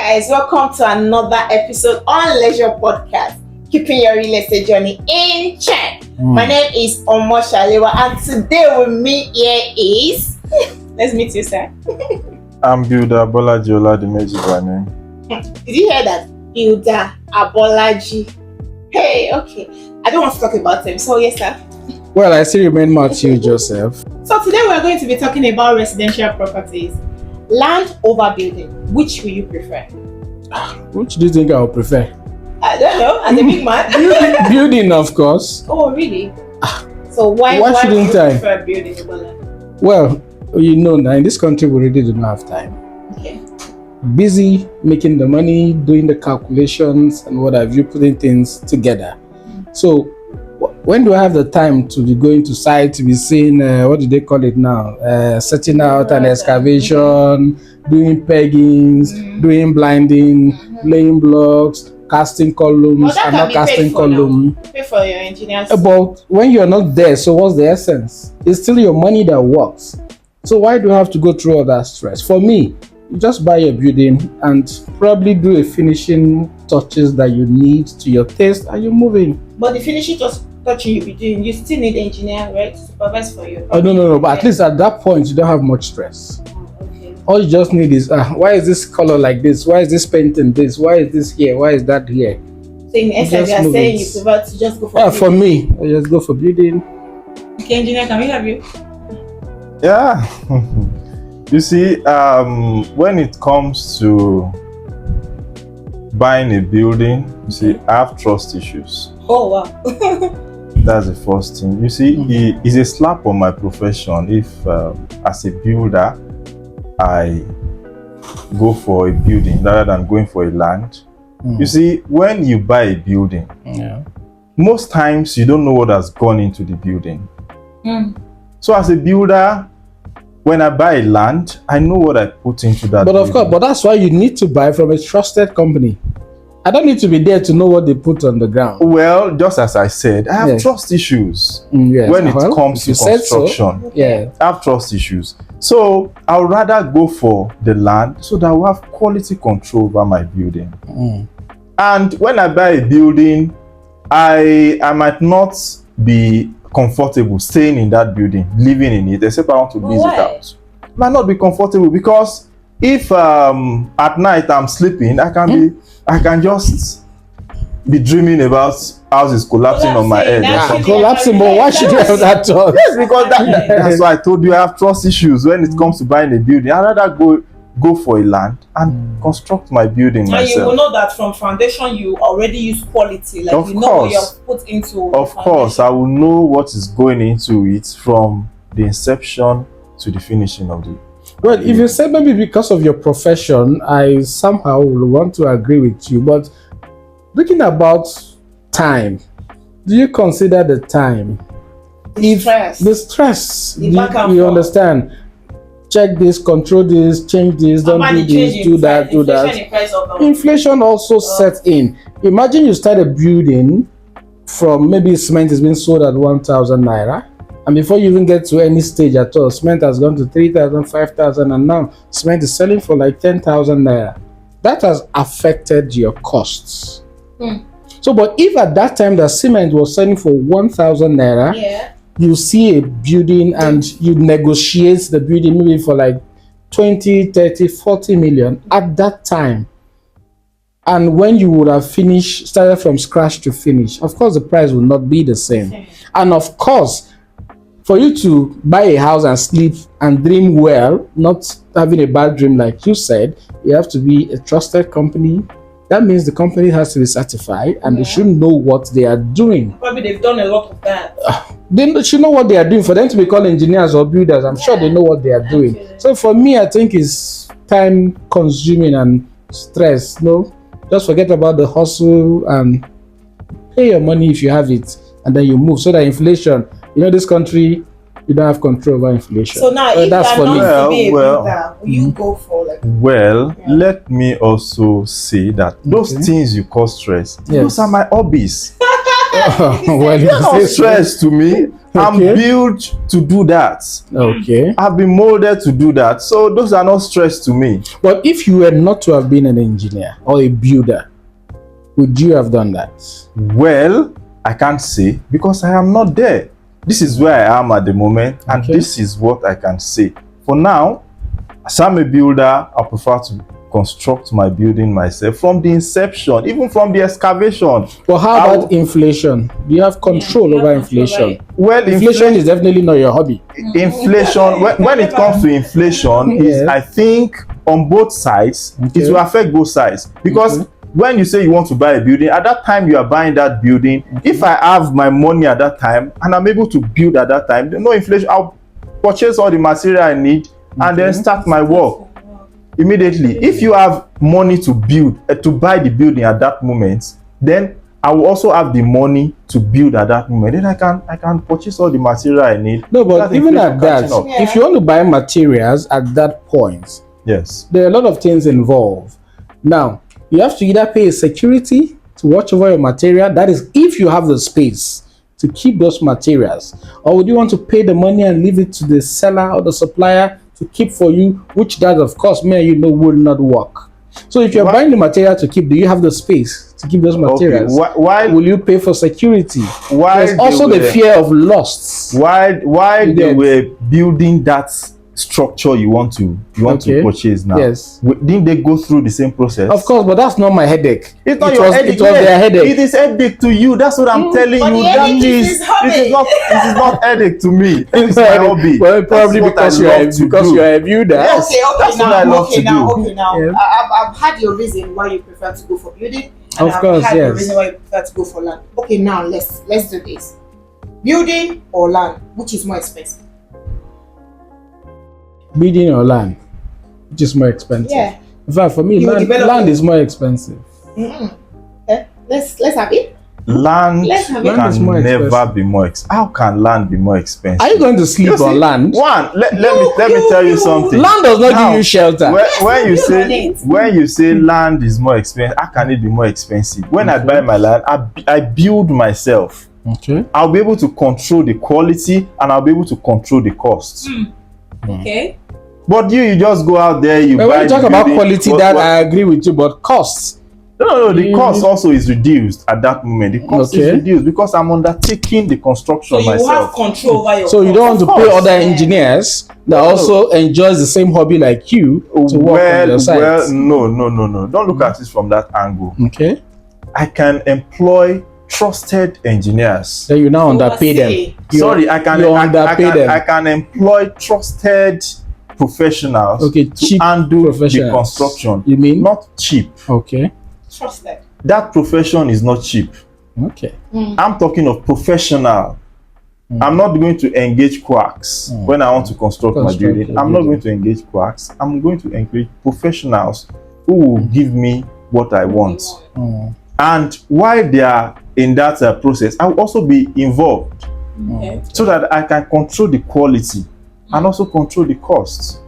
guys, welcome to another episode on Leisure Podcast, keeping your real estate journey in check. My name is Omo Shalewa, and today with me here is let's meet you, sir. I'm Builder Abolaji Oladimeji by name. Did you hear that? Builder Abolaji. Hey, okay. I don't want to talk about him, so yes, sir. Well, I still remain Matthew Joseph. So today we are going to be talking about residential properties. Land over building. Which will you prefer? Which do you think I would prefer? I don't know. As a big man. Building, of course. Oh, really? So why shouldn't do you I? prefer building over land? Well, you know now in this country we really do not have time. Okay. Busy making the money, doing the calculations and what have you, putting things together. So when do I have the time to be going to site, to be seeing, what do they call it now? Setting out an excavation, doing peggings, doing blinding, laying blocks, casting columns, and not casting column. Pay for your engineers. But when you're not there, so what's the essence? It's still your money that works. So why do you have to go through all that stress? For me, you just buy a building and probably do a finishing touches that you need to your taste and you're moving. But the finishing touching you'll be doing, you still need engineer, right, to supervise for you. Oh, no. But at least at that point, you don't have much stress. Okay. All you just need is, why is this color like this? Why is this painting this? Why is this here? Why is that here? So in essence, you are saying you prefer to just go for building. For me, I just go for building. Okay, engineer, can we have you? Yeah. You see, when it comes to buying a building, you see, I have trust issues. Oh, wow. That's the first thing. You see, it's a slap on my profession if, as a builder, I go for a building rather than going for a land. You see, when you buy a building, most times you don't know what has gone into the building. So as a builder, when I buy land, I know what I put into that. But of course, but that's why you need to buy from a trusted company. I don't need to be there to know what they put on the ground. Well, just as I said, I have trust issues Yes. when it comes to construction. So, yeah. I have trust issues. So I would rather go for the land so that I will have quality control over my building. And when I buy a building, I might not be comfortable staying in that building, living in it, except I want to lease it out. Might not be comfortable because if at night I'm sleeping, I can just be dreaming about houses collapsing on my head. Collapsing, but why should you have that thought? Yes, because that's why I told you I have trust issues when it comes to buying a building. I'd rather go for a land and construct my building myself. And you will know that from foundation you already use quality, like of you know what you have put into. Of course, I will know what is going into it from the inception to the finishing of the. Well, if you say maybe because of your profession, I somehow will want to agree with you. But looking about time, do you consider the time? The stress. You understand? Check this, control this, change this, don't do this, do that, do that. Inflation also sets in. Imagine you start a building from maybe cement is being sold at 1,000 naira. And before you even get to any stage at all, cement has gone to 3,000, 5,000, and now cement is selling for like 10,000 naira. That has affected your costs. So, but if at that time the cement was selling for 1,000 naira, you see a building and you negotiate the building maybe for like 20, 30, 40 million at that time. And when you would have started from scratch to finish, of course the price will not be the same. And of course, for you to buy a house and sleep and dream well, not having a bad dream like you said, you have to be a trusted company. That means the company has to be certified and they should know what they are doing. Probably they've done a lot of that. They should know what they are doing. For them to be called engineers or builders, I'm sure they know what they are doing. So for me, I think it's time consuming and stress. No, just forget about the hustle and pay your money if you have it, and then you move. So that inflation, this country, you don't have control over inflation. So now, if that's you're not to be a builder, will you go for like? Well, let me also say that those things you call stress, those are my hobbies. Well, They're not stress to me. I'm built to do that. Okay. I've been molded to do that. So those are not stress to me. But if you were not to have been an engineer or a builder, would you have done that? Well, I can't say because I am not there. This is where I am at the moment, and this is what I can say. For now, as I'm a builder, I prefer to construct my building myself from the inception, even from the excavation. But how about inflation? Do you have control over inflation? Well, inflation is definitely not your hobby. Inflation, when it comes to inflation, is I think on both sides, it will affect both sides. Because when you say you want to buy a building, at that time you are buying that building. If I have my money at that time and I'm able to build at that time, no inflation, I'll purchase all the material I need and then start my work immediately. If you have money to build, to buy the building at that moment, then I will also have the money to build at that moment. Then I can purchase all the material I need. No, but even at that, if you want to buy materials at that point, yes, there are a lot of things involved. Now, you have to either pay a security to watch over your material. That is, if you have the space to keep those materials, or would you want to pay the money and leave it to the seller or the supplier to keep for you, which that of course may will not work. So if you're buying the material to keep, do you have the space to keep those materials? Why will you pay for security? There's also the fear of loss. Why they were building that structure you want to purchase now? Yes. Didn't they go through the same process? Of course, but that's not my headache. It's not your headache. It was their headache. It is headache to you. That's what I'm telling you. This is not headache to me. It's my hobby. Well, probably because you are a builder. Yes. Okay, now. Yeah. I've had your reason why you prefer to go for building. And of course, I've had your reason why you prefer to go for land. Okay, now let's do this. Building or land, which is more expensive? Building or land, which is more expensive? Yeah. In fact, for me, land is more expensive. Okay. Let's have it. Land can never be more expensive. How can land be more expensive? Are you going to sleep on land? Let me tell you something. Land does not give you shelter. When you say land is more expensive, how can it be more expensive? When I buy my land, I build myself. Okay. I'll be able to control the quality and I'll be able to control the costs. Okay. But you just go out there, when you talk about quality, I agree with you, but costs. No, the cost also is reduced at that moment. The cost is reduced because I'm undertaking the construction myself. So you have control over your So you don't want to pay other engineers that also enjoys the same hobby like you to work on your site. Well, no. Don't look at it from that angle. Okay. I can employ trusted engineers. Then you now underpay them. I can employ trusted professionals cheap to handle the construction. You mean? Not cheap. Okay. Trusted. That profession is not cheap. Okay. I'm talking of professional. I'm not going to engage quacks when I want to construct my building. I'm not going to engage quacks. I'm going to engage professionals who will give me what I want. And while they are in that process, I will also be involved so that I can control the quality and also control the costs.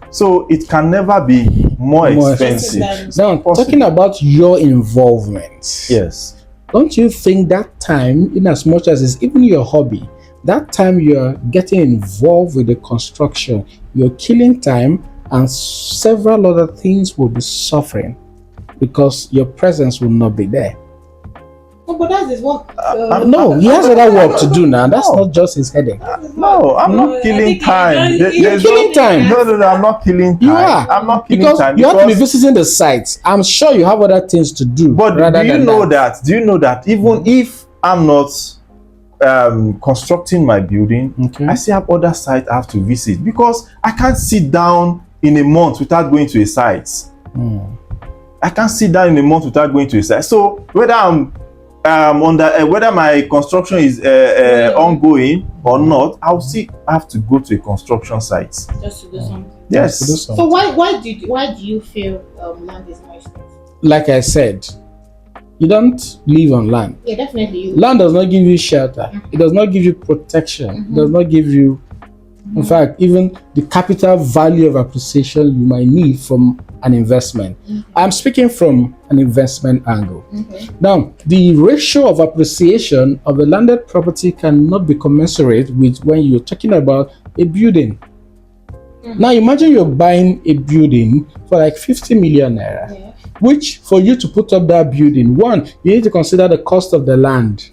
So it can never be more expensive. Now, talking about your involvement. Yes. Don't you think that time, in as much as it's even your hobby, that time you're getting involved with the construction, you're killing time and several other things will be suffering because your presence will not be there. No, but that's his work. No, he has other work to do now. That's not just his headache. No, I'm not killing time. You're killing time. No, I'm not killing time. You are. I'm not killing time. You have to be visiting the sites. I'm sure you have other things to do. But do you know that even if I'm not constructing my building, I still have other sites I have to visit because I can't sit down in a month without going to a site. I can't sit down in a month without going to a site. So whether I'm whether my construction is ongoing or not, I'll still have to go to a construction site. Just to do something. Yes. So why do you feel land is more expensive? Like I said, you don't live on land. Yeah, definitely. Land does not give you shelter. It does not give you protection. It does not give you In fact, even the capital value of appreciation you might need from an investment. I'm speaking from an investment angle. Now, the ratio of appreciation of a landed property cannot be commensurate with when you're talking about a building. Now, imagine you're buying a building for like 50 million naira, which for you to put up that building, one, you need to consider the cost of the land.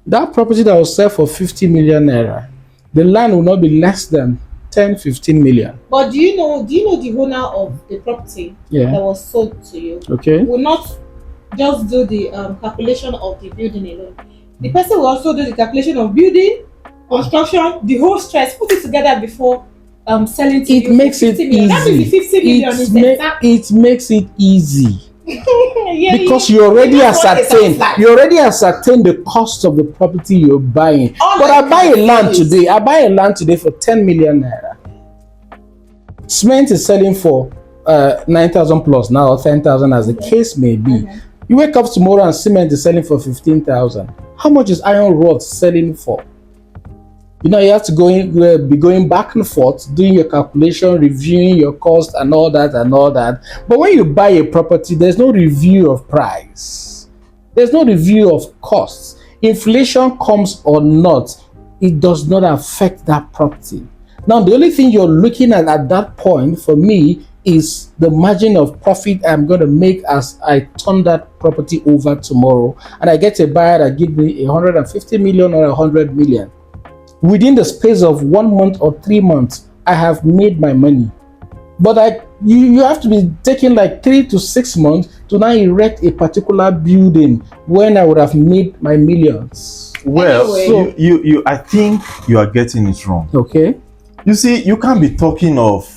That property that will sell for 50 million naira, the land will not be less than 10-15 million. But do you know the owner of the property that was sold to you? Okay. Will not just do the calculation of the building alone. The person will also do the calculation of building, construction, the whole stress, put it together before selling to you. It makes it easy. That means the 50 million is exact. It makes it easy. Because you already that's what it sounds ascertain like. the cost of the property you're buying. But I buy a land today for 10 million naira. Cement is selling for 9,000 plus now, or 10,000 as the case may be. You wake up tomorrow and cement is selling for 15,000. How much is iron rod selling for? You know, you have to be going back and forth, doing your calculation, reviewing your cost and all that. But when you buy a property, there's no review of price. There's no review of costs. Inflation comes or not, it does not affect that property. Now, the only thing you're looking at that point, for me, is the margin of profit I'm going to make as I turn that property over tomorrow. And I get a buyer that gives me 150 million or 100 million. Within the space of 1 month or 3 months, I have made my money. But you have to be taking like 3 to 6 months to now erect a particular building when I would have made my millions. Well, Anyway. you I think you are getting it wrong. Okay. You see, you can't be talking of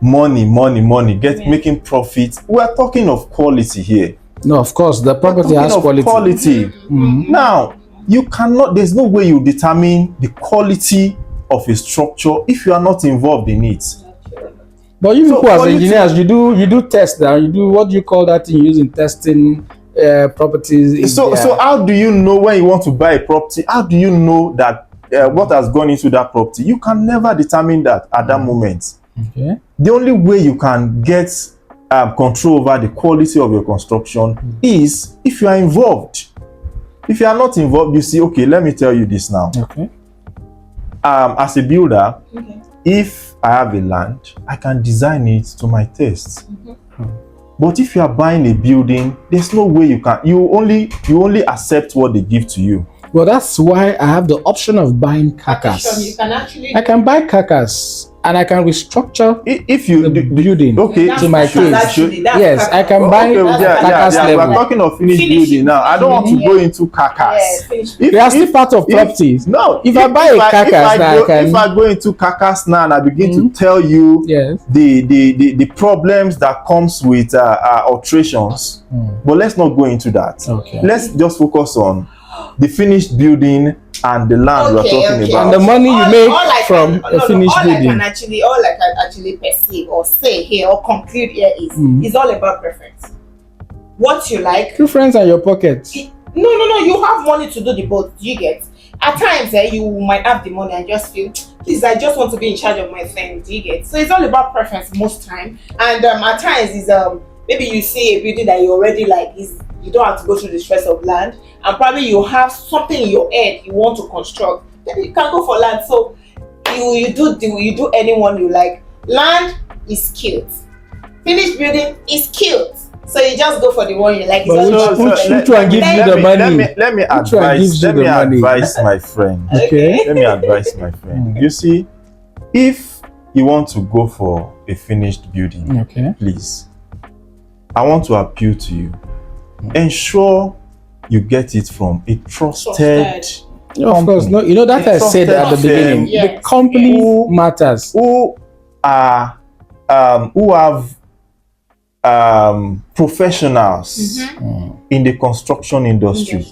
money, making profit. We are talking of quality here. No, of course, the property Talking has of quality. Now, you cannot, there's no way you determine the quality of a structure if you are not involved in it. But you So people as quality- engineers, you do test now. You do, what do you call that thing using testing properties? So how do you know when you want to buy a property? How do you know that what has gone into that property? You can never determine that at that moment. Okay. The only way you can get control over the quality of your construction is if you are involved. If you are not involved, you see, okay, let me tell you this now. Okay. As a builder, if I have a land, I can design it to my taste. But if you are buying a building, there's no way you only accept what they give to you. Well, that's why I have the option of buying carcass. You can actually I can buy carcass and I can restructure If you the building. okay, That's to my carcass, taste. actually, that's Yes, carcass. I can buy carcass We're level. talking of finished Finish building now. I don't want to go into carcass. finish. If- They are still if- part of if- properties. No, If I buy a carcass now, I can- if I go into carcass now and I begin to tell you Yes. the problems that comes with alterations, but let's not go into that. Okay. Let's just focus on the finished building and the land we're talking about. And the money you make I from a finished building. all I can actually perceive or say here or conclude here is it's all about preference. What you like. Two friends and your pocket. No. You have money to do the both. You get. At times, you might have the money and just feel, please, I just want to be in charge of my thing. Do you get? So it's all about preference most time. And at times, is maybe you see a building that you already like. You don't have to go through the stress of land, and probably you have something in your head you want to construct. Then you can go for land. So you do anyone you like. Land is cute. Finished building is cute. So you just go for the one you like. It's But all which- about which- preference. which one gives you the money? Let me Which one gives you the money? advise my friend. Okay. Let me advise my friend. You see, if you want to go for a finished building, Okay. please, I want to appeal to you. Ensure you get it from a trusted Of course, no. You know that I said at the beginning. Yes. The company Who- matters. who have professionals in the construction industry,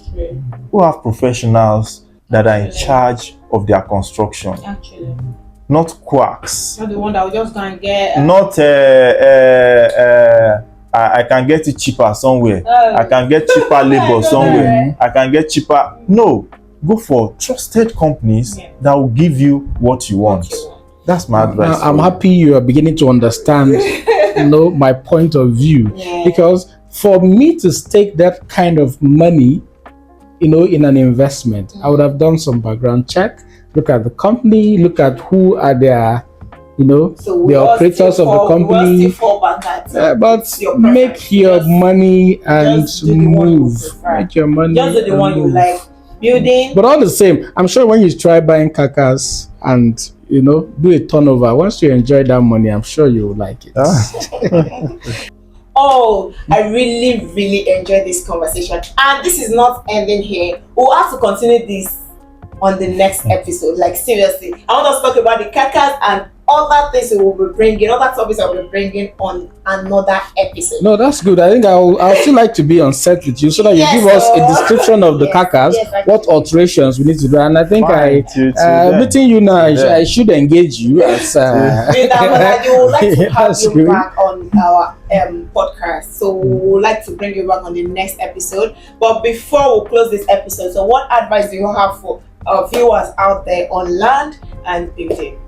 who have professionals that are in charge of their construction, Actually, not quacks, not the one that will just go and get. not I can get it cheaper somewhere. I can get cheaper labor somewhere. I can get cheaper. No, go for trusted companies that will give you what you want. That's my advice. I'm happy you are beginning to understand, my point of view. Yeah. Because for me to stake that kind of money, in an investment, I would have done some background check, look at the company, look at who are their, the operators of the company. But make your money and move. Make your money. Just the one you like. Building. But all the same, I'm sure when you try buying carcass and do a turnover, once you enjoy that money, I'm sure you will like it. Oh, I really, really enjoyed this conversation. And this is not ending here. We'll have to continue this on the next episode. Like, seriously. I want us to talk about the carcass and other things we will be bringing, other topics I will be bringing on another episode. No, that's good. I think I'll still like to be on set with you so that you give us a description of the carcass, what alterations we need to do. And I think meeting you now, I should engage you as I would like to have you back on our podcast. So we would like to bring you back on the next episode. But before we close this episode, so what advice do you have for our viewers out there on land and building?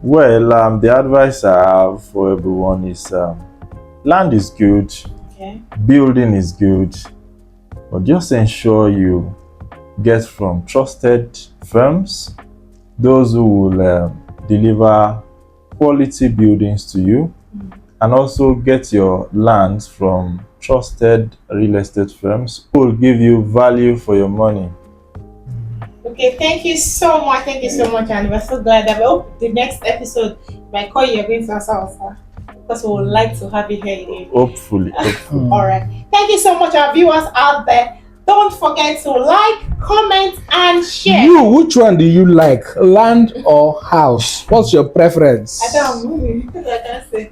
Well, the advice I have for everyone is land is good, building is good, but just ensure you get from trusted firms, those who will deliver quality buildings to you, and also get your lands from trusted real estate firms who will give you value for your money. Okay, thank you so much. Thank you so much, and we're so glad that we hope the next episode, by call you're going to answer us, because we would like to have you here again. Hopefully. All right. Thank you so much, our viewers out there. Don't forget to like, comment, and share. Which one do you like, land or house? What's your preference? I don't know. I can't say.